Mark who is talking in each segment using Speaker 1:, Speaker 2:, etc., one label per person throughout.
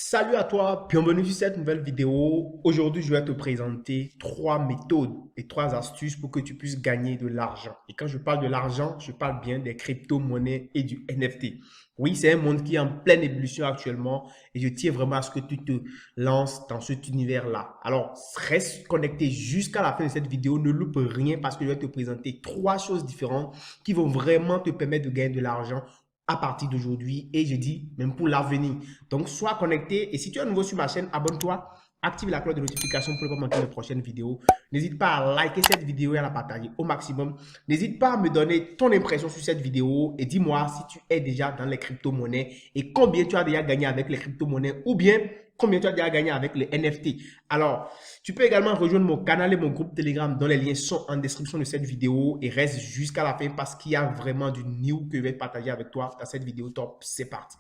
Speaker 1: Salut à toi, bienvenue sur cette nouvelle vidéo. Aujourd'hui, je vais te présenter trois méthodes et trois astuces pour que tu puisses gagner de l'argent. Et quand je parle de l'argent, je parle bien des crypto-monnaies et du NFT. Oui, c'est un monde qui est en pleine ébullition actuellement et je tiens vraiment à ce que tu te lances dans cet univers-là. Alors, reste connecté jusqu'à la fin de cette vidéo, ne loupe rien parce que je vais te présenter trois choses différentes qui vont vraiment te permettre de gagner de l'argent à partir d'aujourd'hui et je dis même pour l'avenir. Donc, sois connecté et si tu es nouveau sur ma chaîne, abonne-toi, active la cloche de notification pour ne pas manquer les prochaines vidéos. N'hésite pas à liker cette vidéo et à la partager au maximum. N'hésite pas à me donner ton impression sur cette vidéo et dis-moi si tu es déjà dans les crypto-monnaies et combien tu as déjà gagné avec les crypto-monnaies ou bien combien tu as déjà gagné avec les NFT. Alors, tu peux également rejoindre mon canal et mon groupe Telegram dont les liens sont en description de cette vidéo et reste jusqu'à la fin parce qu'il y a vraiment du new que je vais partager avec toi dans cette vidéo top. C'est parti.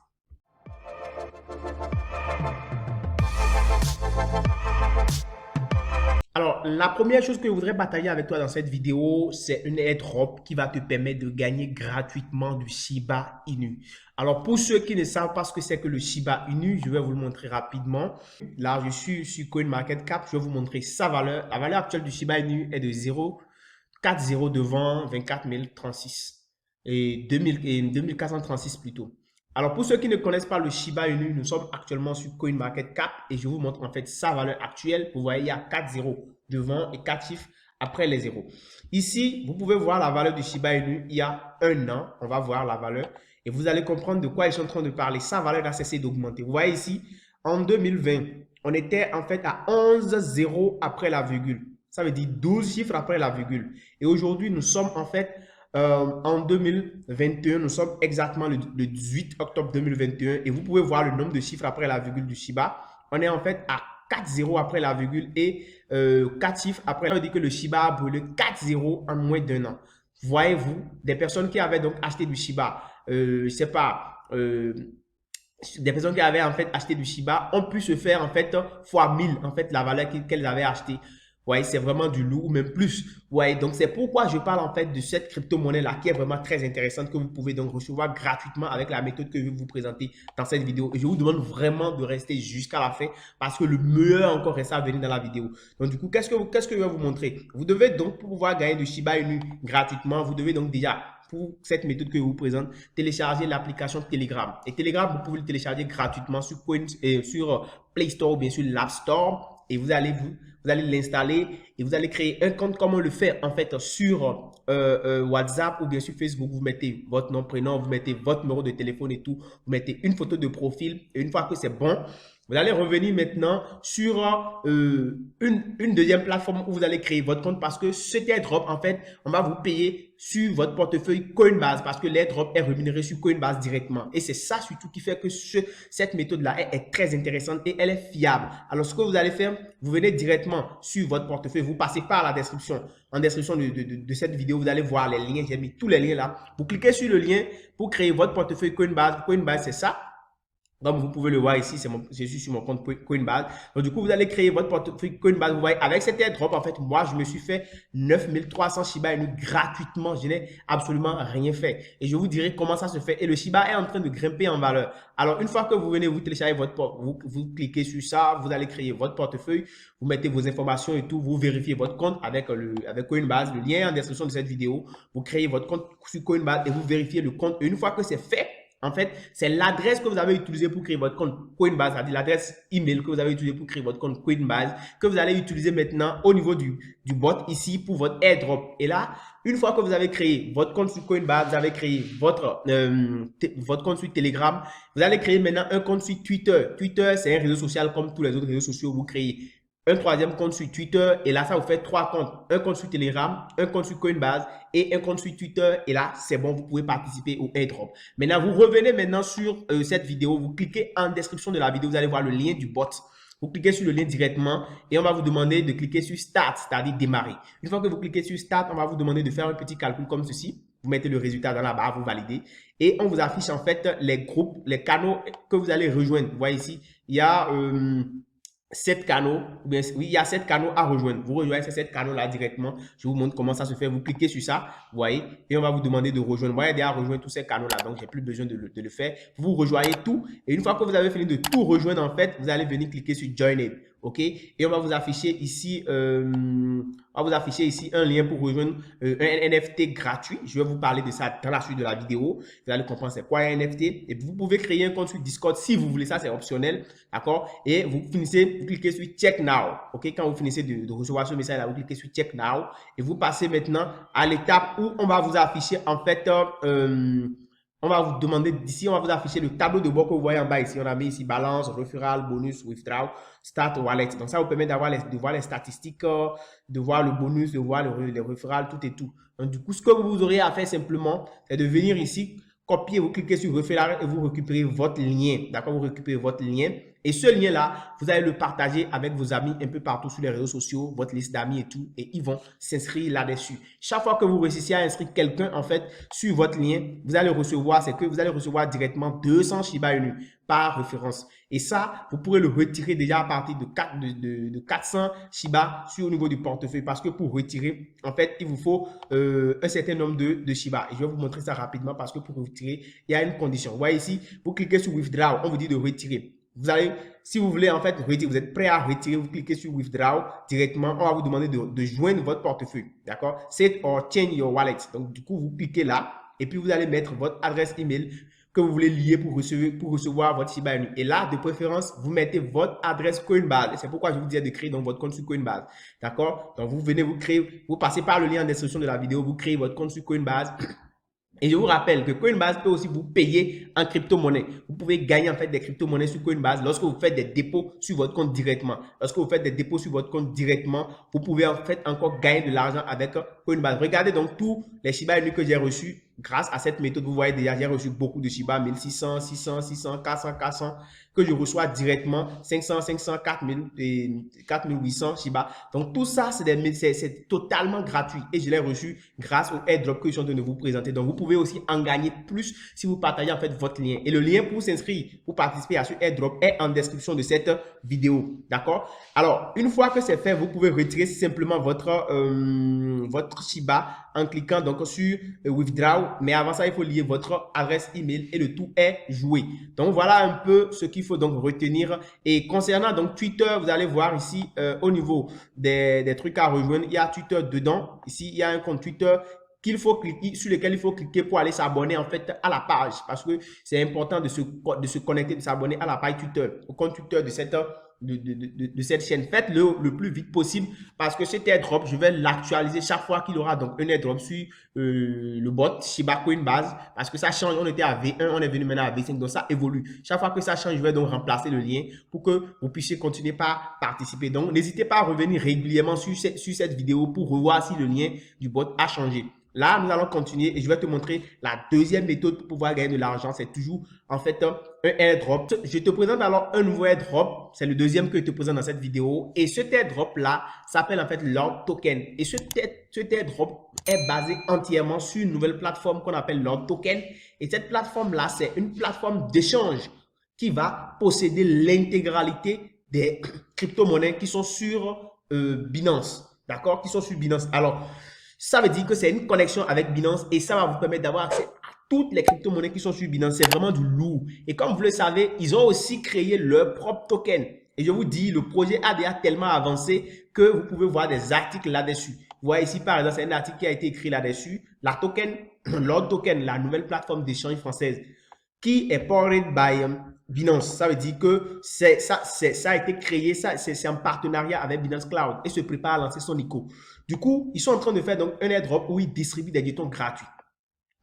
Speaker 1: Alors, la première chose que je voudrais partager avec toi dans cette vidéo, c'est une airdrop qui va te permettre de gagner gratuitement du Shiba Inu. Alors, pour ceux qui ne savent pas ce que c'est que le Shiba Inu, je vais vous le montrer rapidement. Là, je suis sur CoinMarketCap, je vais vous montrer sa valeur. La valeur actuelle du Shiba Inu est de 0,40 devant 24 036 et 2436 plutôt. Alors, pour ceux qui ne connaissent pas le Shiba Inu, nous sommes actuellement sur CoinMarketCap et je vous montre en fait sa valeur actuelle. Vous voyez, il y a 4 zéros devant et 4 chiffres après les zéros. Ici, vous pouvez voir la valeur du Shiba Inu il y a un an. On va voir la valeur et vous allez comprendre de quoi ils sont en train de parler. Sa valeur a cessé d'augmenter. Vous voyez ici, en 2020, on était en fait à 11 zéros après la virgule. Ça veut dire 12 chiffres après la virgule. Et aujourd'hui, nous sommes en fait en 2021, nous sommes exactement le 18 octobre 2021 et vous pouvez voir le nombre de chiffres après la virgule du Shiba. On est en fait à 4 zéros après la virgule et 4 chiffres après. Ça veut dire que le Shiba a brûlé 4 zéros en moins d'un an. Voyez-vous, des personnes qui avaient donc acheté du Shiba, je sais pas, des personnes qui avaient en fait acheté du Shiba ont pu se faire en fait fois 1000 en fait la valeur qu'elles avaient acheté. Ouais, c'est vraiment du loup ou même plus. Ouais, donc c'est pourquoi je parle en fait de cette crypto-monnaie-là qui est vraiment très intéressante que vous pouvez donc recevoir gratuitement avec la méthode que je vais vous présenter dans cette vidéo. Et je vous demande vraiment de rester jusqu'à la fin parce que le meilleur encore reste à venir dans la vidéo. Donc du coup, qu'est-ce que je vais vous montrer? Vous devez donc, pour pouvoir gagner du Shiba Inu gratuitement, vous devez donc déjà pour cette méthode que je vous présente, télécharger l'application Telegram. Et Telegram, vous pouvez le télécharger gratuitement sur Play Store ou bien sur l'App Store. Et vous allez l'installer et vous allez créer un compte comme on le fait en fait sur WhatsApp ou bien sur Facebook. Vous mettez votre nom, prénom, vous mettez votre numéro de téléphone et tout. Vous mettez une photo de profil et une fois que c'est bon, vous allez revenir maintenant sur une deuxième plateforme où vous allez créer votre compte parce que cet airdrop, en fait, on va vous payer sur votre portefeuille Coinbase parce que l'airdrop est rémunéré sur Coinbase directement. Et c'est ça surtout qui fait que cette méthode-là est très intéressante et elle est fiable. Alors, ce que vous allez faire, vous venez directement sur votre portefeuille, vous passez par la description. En description de cette vidéo, vous allez voir les liens. J'ai mis tous les liens là. Vous cliquez sur le lien pour créer votre portefeuille Coinbase. Coinbase, c'est ça. Comme vous pouvez le voir ici, je suis sur mon compte Coinbase. Donc, du coup, vous allez créer votre portefeuille Coinbase. Vous voyez, avec cet airdrop, en fait, moi, je me suis fait 9300 Shiba Inu gratuitement. Je n'ai absolument rien fait. Et je vous dirai comment ça se fait. Et le Shiba est en train de grimper en valeur. Alors, une fois que vous venez, vous téléchargez vous cliquez sur ça, vous allez créer votre portefeuille, vous mettez vos informations et tout, vous vérifiez votre compte avec Coinbase. Le lien est en description de cette vidéo. Vous créez votre compte sur Coinbase et vous vérifiez le compte. Et une fois que c'est fait, en fait, c'est l'adresse que vous avez utilisée pour créer votre compte Coinbase, c'est-à-dire l'adresse email que vous avez utilisée pour créer votre compte Coinbase, que vous allez utiliser maintenant au niveau du bot ici pour votre airdrop. Et là, une fois que vous avez créé votre compte sur Coinbase, vous avez créé votre compte sur Telegram, vous allez créer maintenant un compte sur Twitter. Twitter, c'est un réseau social comme tous les autres réseaux sociaux. Vous créez un troisième compte sur Twitter et là, ça vous fait trois comptes. Un compte sur Telegram, un compte sur Coinbase et un compte sur Twitter. Et là, c'est bon, vous pouvez participer au airdrop. Maintenant, vous revenez maintenant sur cette vidéo. Vous cliquez en description de la vidéo, vous allez voir le lien du bot. Vous cliquez sur le lien directement et on va vous demander de cliquer sur Start, c'est-à-dire démarrer. Une fois que vous cliquez sur Start, on va vous demander de faire un petit calcul comme ceci. Vous mettez le résultat dans la barre, vous validez. Et on vous affiche en fait les groupes, les canaux que vous allez rejoindre. Vous voyez ici, il y a 7 canaux, ou bien, oui, il y a 7 canaux à rejoindre. Vous rejoignez ces 7 canaux-là directement. Je vous montre comment ça se fait. Vous cliquez sur ça, vous voyez, et on va vous demander de rejoindre. Moi, j'ai déjà rejoint tous ces canaux-là, donc j'ai plus besoin de le faire. Vous rejoignez tout, et une fois que vous avez fini de tout rejoindre, en fait, vous allez venir cliquer sur Join It, ok? Et on va vous afficher ici, un lien pour rejoindre un NFT gratuit. Je vais vous parler de ça dans la suite de la vidéo. Vous allez comprendre c'est quoi un NFT. Et vous pouvez créer un compte sur Discord si vous voulez. Ça, c'est optionnel. D'accord? Et vous cliquez sur Check Now. OK? Quand vous finissez de recevoir ce message-là, vous cliquez sur Check Now. Et vous passez maintenant à l'étape où on va vous afficher, en fait, on va vous demander d'ici, on va vous afficher le tableau de bord que vous voyez en bas ici. On a mis ici balance, referral, bonus, withdraw, start wallet. Donc, ça vous permet de voir les statistiques, de voir le bonus, de voir les referrals, tout et tout. Donc, du coup, ce que vous aurez à faire simplement, c'est de venir ici, copier, vous cliquez sur referral et vous récupérez votre lien. D'accord? Vous récupérez votre lien. Et ce lien-là, vous allez le partager avec vos amis un peu partout sur les réseaux sociaux, votre liste d'amis et tout, et ils vont s'inscrire là-dessus. Chaque fois que vous réussissez à inscrire quelqu'un, en fait, sur votre lien, vous allez recevoir, c'est que vous allez recevoir directement 200 Shiba Inu par référence. Et ça, vous pourrez le retirer déjà à partir de 400 Shiba sur au niveau du portefeuille. Parce que pour retirer, en fait, il vous faut un certain nombre de Shiba. Et je vais vous montrer ça rapidement parce que pour retirer, il y a une condition. Vous voyez ici, vous cliquez sur Withdraw, on vous dit de retirer. Vous allez, si vous voulez en fait retirer, vous êtes prêt à retirer, vous cliquez sur Withdraw directement, on va vous demander de joindre votre portefeuille, d'accord? Set or change your wallet. Donc du coup, vous cliquez là et puis vous allez mettre votre adresse email que vous voulez lier pour recevoir votre Shiba Inu. Et là, de préférence, vous mettez votre adresse Coinbase. Et c'est pourquoi je vous disais de créer donc votre compte sur Coinbase, d'accord? Donc vous venez, vous passez par le lien en description de la vidéo, vous créez votre compte sur Coinbase. Et je vous rappelle que Coinbase peut aussi vous payer en crypto-monnaie. Vous pouvez gagner en fait des crypto-monnaies sur Coinbase lorsque vous faites des dépôts sur votre compte directement. Lorsque vous faites des dépôts sur votre compte directement, vous pouvez en fait encore gagner de l'argent avec Coinbase. Regardez donc tous les Shiba Inu que j'ai reçus grâce à cette méthode. Vous voyez déjà, j'ai reçu beaucoup de Shiba, 1600, 600, 600, 400, 400, que je reçois directement, 500, 500, 4000 et 4800 Shiba. Donc tout ça, c'est totalement gratuit et je l'ai reçu grâce au airdrop que je suis en train de vous présenter. Donc vous pouvez aussi en gagner plus si vous partagez en fait votre lien. Et le lien pour s'inscrire, pour participer à ce airdrop est en description de cette vidéo. D'accord? Alors, une fois que c'est fait, vous pouvez retirer simplement votre Shiba en cliquant donc sur Withdraw. Mais avant ça, il faut lier votre adresse email et le tout est joué. Donc voilà un peu ce qu'il faut donc retenir. Et concernant donc Twitter, vous allez voir ici au niveau des trucs à rejoindre, il y a Twitter dedans. Ici, il y a un compte Twitter qu'il faut cliquer, sur lequel il faut cliquer pour aller s'abonner en fait à la page. Parce que c'est important de se connecter, de s'abonner à la page Twitter, au compte Twitter de cette chaîne. Faites-le le plus vite possible parce que cet airdrop, je vais l'actualiser chaque fois qu'il y aura donc un airdrop sur le bot Shiba Coinbase parce que ça change. On était à V1, on est venu maintenant à V5, donc ça évolue. Chaque fois que ça change, je vais donc remplacer le lien pour que vous puissiez continuer par participer. Donc, n'hésitez pas à revenir régulièrement sur cette vidéo pour revoir si le lien du bot a changé. Là, nous allons continuer et je vais te montrer la deuxième méthode pour pouvoir gagner de l'argent. C'est toujours en fait un airdrop. Je te présente alors un nouveau airdrop. C'est le deuxième que je te présente dans cette vidéo. Et cet airdrop-là s'appelle en fait Lord Token. Et cet airdrop est basé entièrement sur une nouvelle plateforme qu'on appelle Lord Token. Et cette plateforme-là, c'est une plateforme d'échange qui va posséder l'intégralité des crypto-monnaies qui sont sur Binance. D'accord? Qui sont sur Binance. Alors, ça veut dire que c'est une connexion avec Binance et ça va vous permettre d'avoir accès à toutes les crypto-monnaies qui sont sur Binance. C'est vraiment du lourd. Et comme vous le savez, ils ont aussi créé leur propre token. Et je vous dis, le projet a déjà tellement avancé que vous pouvez voir des articles là-dessus. Vous voyez ici, par exemple, c'est un article qui a été écrit là-dessus. La token, Lord Token, la nouvelle plateforme d'échange française qui est powered by Binance. Ça veut dire que ça a été créé, c'est en partenariat avec Binance Cloud et se prépare à lancer son ICO. Du coup, ils sont en train de faire donc un airdrop où ils distribuent des jetons gratuits.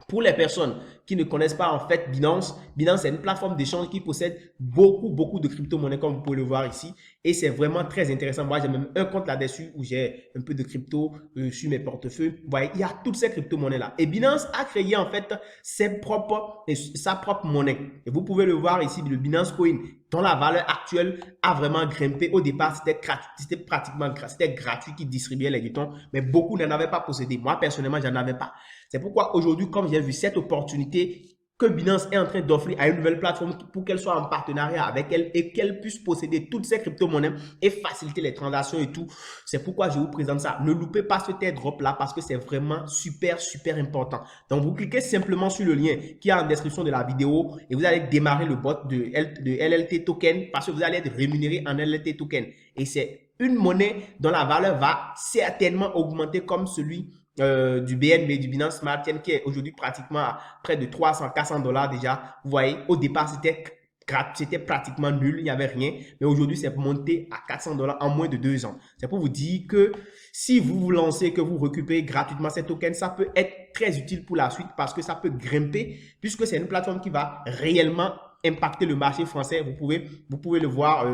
Speaker 1: Pour les personnes qui ne connaissent pas en fait Binance, Binance est une plateforme d'échange qui possède beaucoup de crypto-monnaies comme vous pouvez le voir ici. Et c'est vraiment très intéressant. Moi, j'ai même un compte là-dessus où j'ai un peu de crypto sur mes portefeuilles. Vous voyez, il y a toutes ces crypto-monnaies-là. Et Binance a créé en fait sa propre monnaie. Et vous pouvez le voir ici, le Binance Coin, dont la valeur actuelle a vraiment grimpé. Au départ, c'était pratiquement gratuit qui distribuait les jetons, mais beaucoup n'en avaient pas possédé. Moi, personnellement, j'en avais pas. C'est pourquoi aujourd'hui, comme j'ai vu cette opportunité que Binance est en train d'offrir à une nouvelle plateforme pour qu'elle soit en partenariat avec elle et qu'elle puisse posséder toutes ces crypto-monnaies et faciliter les transactions et tout. C'est pourquoi je vous présente ça. Ne loupez pas cet airdrop là parce que c'est vraiment super important. Donc, vous cliquez simplement sur le lien qui est en description de la vidéo et vous allez démarrer le bot de LLT token parce que vous allez être rémunéré en LLT token. Et c'est une monnaie dont la valeur va certainement augmenter comme celui du BNB, du Binance Smart Chain, qui est aujourd'hui pratiquement à près de 300-400 $ déjà. Vous voyez, au départ, c'était pratiquement nul, il n'y avait rien. Mais aujourd'hui, c'est monté à 400 $ en moins de 2 ans. C'est pour vous dire que si vous vous lancez, que vous récupérez gratuitement ces tokens, ça peut être très utile pour la suite parce que ça peut grimper puisque c'est une plateforme qui va réellement impacter le marché français. Vous pouvez le voir.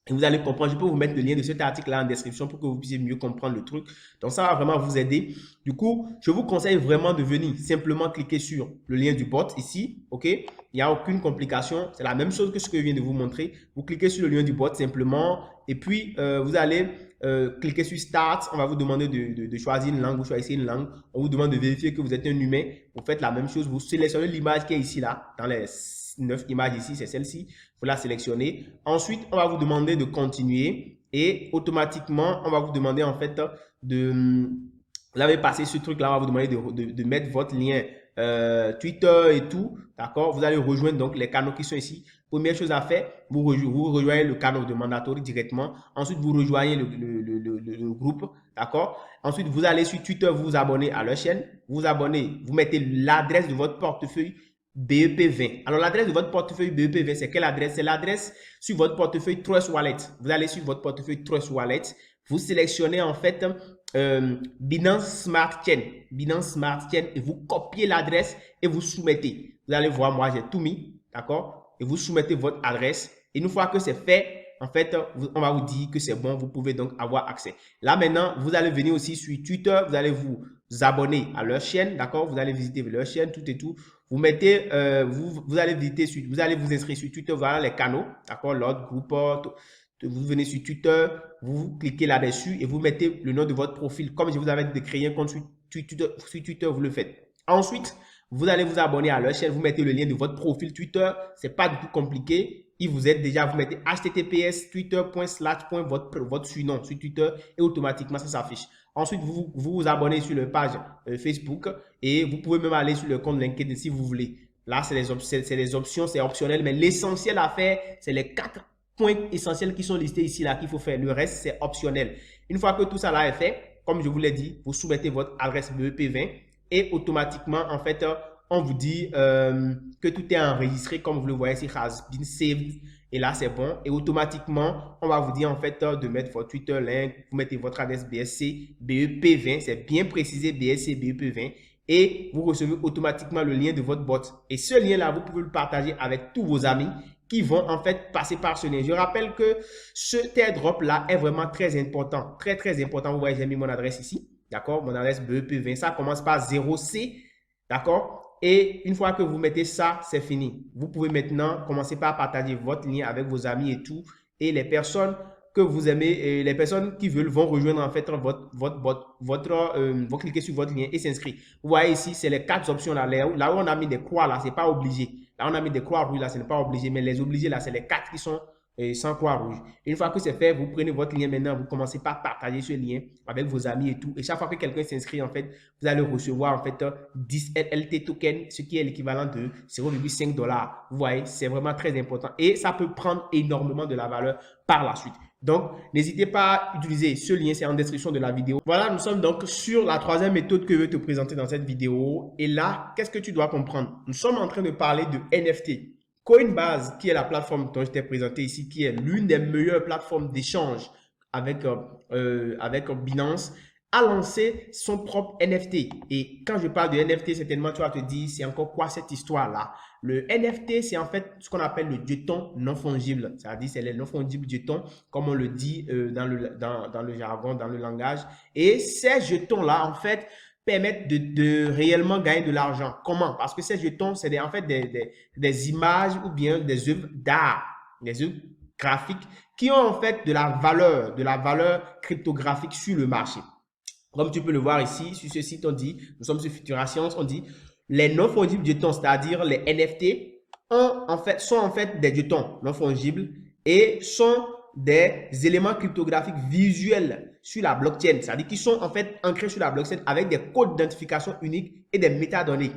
Speaker 1: Et vous allez comprendre, je peux vous mettre le lien de cet article-là en description pour que vous puissiez mieux comprendre le truc. Donc, ça va vraiment vous aider. Du coup, je vous conseille vraiment de venir simplement cliquer sur le lien du bot ici. OK? Il n'y a aucune complication. C'est la même chose que ce que je viens de vous montrer. Vous cliquez sur le lien du bot simplement et puis vous allez cliquer sur Start. On va vous demander de choisir une langue. Vous choisissez une langue. On vous demande de vérifier que vous êtes un humain. Vous faites la même chose. Vous sélectionnez l'image qui est ici, là, dans les 9 images ici, c'est celle-ci. Vous la sélectionnez. Ensuite, on va vous demander de continuer et automatiquement, on va vous demander en fait vous avez passé ce truc-là, on va vous demander de mettre votre lien Twitter et tout. D'accord? Vous allez rejoindre donc les canaux qui sont ici. Première chose à faire, vous rejoignez le canal de Mandatory directement. Ensuite, vous rejoignez le groupe. D'accord? Ensuite, vous allez sur Twitter, vous vous abonnez à leur chaîne. Vous abonnez, vous mettez l'adresse de votre portefeuille BEP20. Alors, l'adresse de votre portefeuille BEP20, c'est quelle adresse? C'est l'adresse sur votre portefeuille Trust Wallet. Vous allez sur votre portefeuille Trust Wallet. Vous sélectionnez en fait Binance Smart Chain. Binance Smart Chain et vous copiez l'adresse et vous soumettez. Vous allez voir, moi, j'ai tout mis. D'accord? Et vous soumettez votre adresse. Et une fois que c'est fait, en fait, on va vous dire que c'est bon. Vous pouvez donc avoir accès. Là, maintenant, vous allez venir aussi sur Twitter. Vous allez vous abonner à leur chaîne. D'accord? Vous allez visiter leur chaîne, tout et tout. Vous mettez, vous allez visiter, vous allez vous inscrire sur Twitter, voilà les canaux, d'accord, l'autre groupe, vous venez sur Twitter, vous cliquez là-dessus et vous mettez le nom de votre profil. Comme je vous avais dit de créer un compte sur Twitter, vous le faites. Ensuite, vous allez vous abonner à leur chaîne, vous mettez le lien de votre profil Twitter, c'est pas du tout compliqué. Il vous aide déjà, vous mettez https twitter.slash.votre surnom sur Twitter et automatiquement ça s'affiche. Ensuite, vous abonnez sur la page Facebook et vous pouvez même aller sur le compte LinkedIn si vous voulez. Là, c'est les options, c'est optionnel, mais l'essentiel à faire, c'est les 4 points essentiels qui sont listés ici, là, qu'il faut faire. Le reste, c'est optionnel. Une fois que tout ça là est fait, comme je vous l'ai dit, vous soumettez votre adresse BEP20 et automatiquement, en fait, on vous dit que tout est enregistré, comme vous le voyez, c'est has been saved. Et là, c'est bon. Et automatiquement, on va vous dire en fait de mettre votre Twitter link. Vous mettez votre adresse BSC BEP20. C'est bien précisé BSC BEP20. Et vous recevez automatiquement le lien de votre bot. Et ce lien-là, vous pouvez le partager avec tous vos amis qui vont en fait passer par ce lien. Je rappelle que ce airdrop-là est vraiment très important. Très important. Vous voyez, j'ai mis mon adresse ici. D'accord? Mon adresse BEP20. Ça commence par 0C. D'accord? Et une fois que vous mettez ça, c'est fini. Vous pouvez maintenant commencer par partager votre lien avec vos amis et tout. Et les personnes que vous aimez, et les personnes qui veulent vont rejoindre en fait vont cliquer sur votre lien et s'inscrire. Vous voyez ici, c'est les 4 options là. Là où on a mis des croix là, c'est pas obligé. Là, on a mis des croix rouges là, ce n'est pas obligé. Mais les obligés là, c'est les 4 qui sont sans croix rouge. Une fois que c'est fait, vous prenez votre lien maintenant, vous commencez par partager ce lien avec vos amis et tout. Et chaque fois que quelqu'un s'inscrit, en fait, vous allez recevoir en fait 10 LT tokens, ce qui est l'équivalent de 0,5 $. Vous voyez, c'est vraiment très important et ça peut prendre énormément de la valeur par la suite. Donc, n'hésitez pas à utiliser ce lien, c'est en description de la vidéo. Voilà, nous sommes donc sur la 3e méthode que je vais te présenter dans cette vidéo. Et là, qu'est-ce que tu dois comprendre? Nous sommes en train de parler de NFT. Coinbase, qui est la plateforme dont je t'ai présenté ici, qui est l'une des meilleures plateformes d'échange avec Binance, a lancé son propre NFT. Et quand je parle de NFT, certainement tu vas te dire, c'est encore quoi cette histoire-là? Le NFT, c'est en fait ce qu'on appelle le jeton non fongible. C'est-à-dire, c'est les non fongibles jetons, comme on le dit dans le jargon, dans le langage. Et ces jetons-là, en fait, permettent de réellement gagner de l'argent. Comment? Parce que ces jetons, c'est en fait des images ou bien des œuvres d'art, des œuvres graphiques qui ont en fait de la valeur cryptographique sur le marché. Comme tu peux le voir ici, sur ce site, on dit, nous sommes sur Futura Science, on dit, les non fongibles jetons, c'est-à-dire les NFT, sont en fait des jetons non fongibles et sont des éléments cryptographiques visuels sur la blockchain, c'est-à-dire qui sont en fait ancrés sur la blockchain avec des codes d'identification uniques et des métadonnées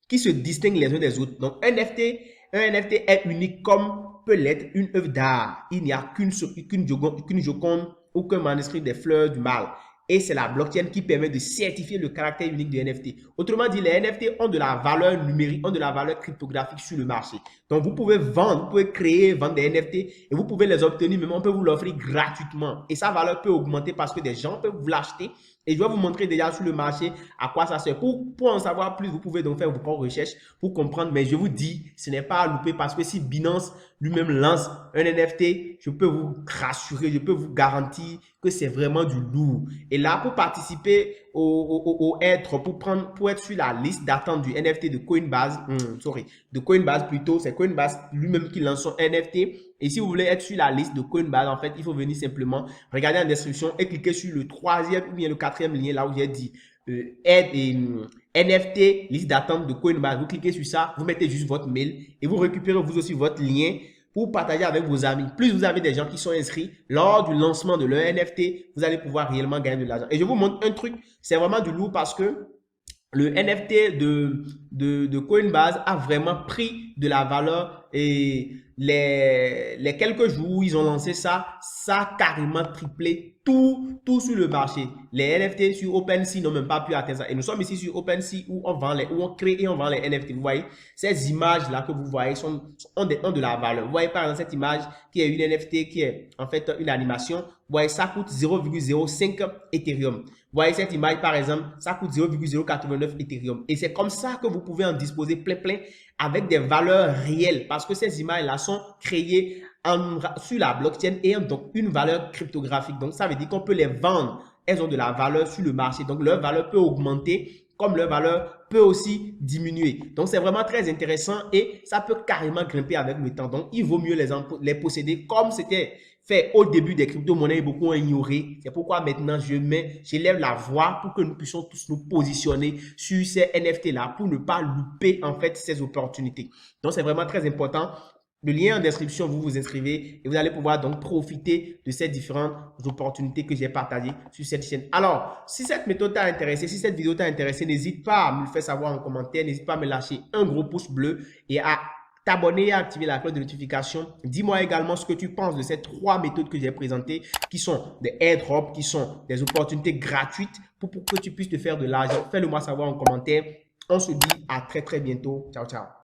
Speaker 1: qui se distinguent les uns des autres. Donc, un NFT est unique comme peut l'être une œuvre d'art. Il n'y a qu'une Joconde ou qu'un manuscrit des fleurs du mal. Et c'est la blockchain qui permet de certifier le caractère unique du NFT. Autrement dit, les NFT ont de la valeur numérique, ont de la valeur cryptographique sur le marché. Donc, vous pouvez vendre, vous pouvez créer, vendre des NFT et vous pouvez les obtenir, même on peut vous l'offrir gratuitement. Et sa valeur peut augmenter parce que des gens peuvent vous l'acheter. Et je vais vous montrer déjà sur le marché à quoi ça sert. Pour en savoir plus, vous pouvez donc faire vos propres recherches pour comprendre. Mais je vous dis, ce n'est pas à louper parce que si Binance lui-même lance un NFT, je peux vous rassurer, je peux vous garantir que c'est vraiment du lourd. Et là, pour participer au airdrop, pour être sur la liste d'attente du NFT de Coinbase, de Coinbase plutôt, c'est Coinbase lui-même qui lance son NFT. Et si vous voulez être sur la liste de Coinbase, en fait, il faut venir simplement regarder en description et cliquer sur le 3e ou bien le 4e lien là où j'ai dit NFT, liste d'attente de Coinbase. Vous cliquez sur ça, vous mettez juste votre mail et vous récupérez vous aussi votre lien pour partager avec vos amis. Plus vous avez des gens qui sont inscrits lors du lancement de leur NFT, vous allez pouvoir réellement gagner de l'argent. Et je vous montre un truc, c'est vraiment du lourd parce que le NFT de Coinbase a vraiment pris de la valeur et les quelques jours où ils ont lancé ça, ça a carrément triplé tout sur le marché. Les NFT sur OpenSea n'ont même pas pu atteindre ça. Et nous sommes ici sur OpenSea où on crée et on vend les NFT. Vous voyez, ces images-là que vous voyez ont de la valeur. Vous voyez par exemple cette image qui est une NFT, qui est en fait une animation. Vous voyez, ça coûte 0,05 Ethereum. Vous voyez cette image, par exemple, ça coûte 0,089 Ethereum. Et c'est comme ça que vous pouvez en disposer plein avec des valeurs réelles parce que ces images-là sont créées sur la blockchain et ont donc une valeur cryptographique. Donc, ça veut dire qu'on peut les vendre. Elles ont de la valeur sur le marché. Donc, leur valeur peut augmenter comme leur valeur peut aussi diminuer. Donc, c'est vraiment très intéressant et ça peut carrément grimper avec le temps. Donc, il vaut mieux les posséder comme c'était fait au début des crypto-monnaies, beaucoup ont ignoré. C'est pourquoi maintenant, j'élève la voix pour que nous puissions tous nous positionner sur ces NFT-là pour ne pas louper en fait ces opportunités. Donc, c'est vraiment très important. Le lien en description, vous vous inscrivez et vous allez pouvoir donc profiter de ces différentes opportunités que j'ai partagées sur cette chaîne. Alors, si cette méthode t'a intéressé, si cette vidéo t'a intéressé, n'hésite pas à me le faire savoir en commentaire, n'hésite pas à me lâcher un gros pouce bleu et à t'abonner et à activer la cloche de notification. Dis-moi également ce que tu penses de ces 3 méthodes que j'ai présentées qui sont des airdrops, qui sont des opportunités gratuites pour que tu puisses te faire de l'argent. Fais-le moi savoir en commentaire. On se dit à très bientôt. Ciao, ciao.